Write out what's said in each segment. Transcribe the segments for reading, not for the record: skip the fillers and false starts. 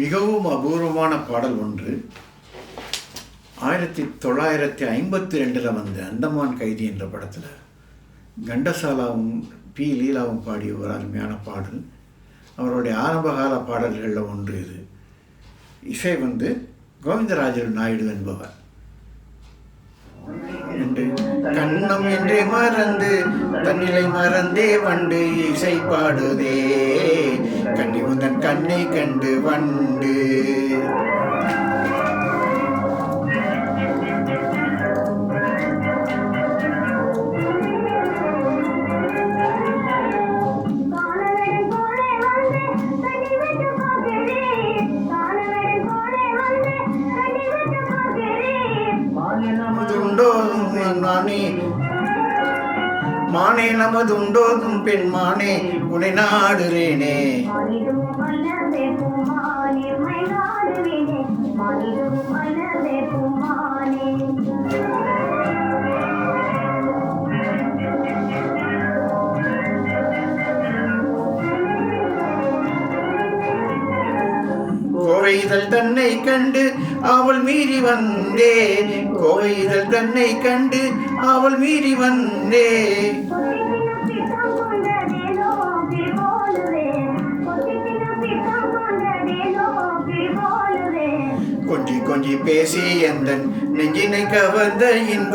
மிகவும் அபூர்வமான பாடல் ஒன்று 1952 வந்த அந்தமான் கைதி என்ற படத்தில் கண்டசாலாவும் பி லீலாவும் பாடிய ஒரு அருமையான பாடல். அவருடைய ஆரம்பகால பாடல்களில் ஒன்று இது. இசை கோவிந்தராஜர் நாயுடு என்பவர். கண்ணம் என்றே மறந்து தன்னிலை மறந்தே வண்டு இசை பாடுதே, கண்ணி உந்தன் கண்ணை கண்டு வண்டு. மானே நமதுண்டோதும் பெண் மானே உனை நாடுறேனே. கோவைதல் தன்னை கண்டு அவள் மீறி வந்தே, கோவைதல் தன்னை கண்டு அவள் மீறி வந்தே. கொஞ்சி கொஞ்சி பேசி எந்தன் நெஞ்சினை கவர்ந்த இன்ப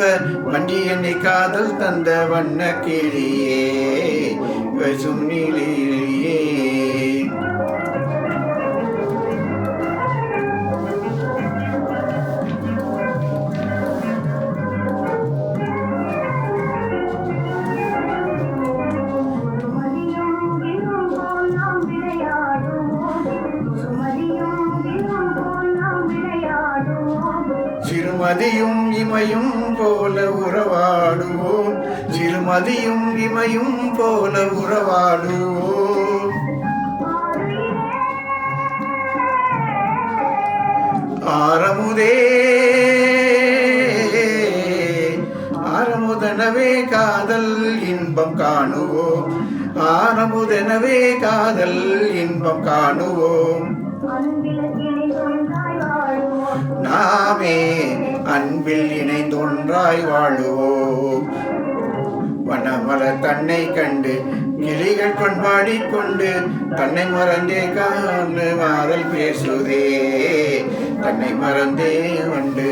வண்டி என்னை காதல் தந்த வண்ண கிளியே சும்னிலியே. சிறுமதியும் இமையும் போல உறவாடுவோம், சிறுமதியும் இமையும் போல உறவாடுவோம். ஆரமுதே ஆரமுதனவே காதல் இன்பம் காணுவோம், ஆரமுதனவே காதல் இன்பம் காணுவோம். நாமே அன்பில் இணைந்தொன்றாய் வாழுவோம். வனமலர் தன்னை கண்டு கிளிகள் கொண்டாடிக்கொண்டு தன்னை மறந்தே காணு மாதல் பேசுதே, தன்னை மறந்தே வண்டு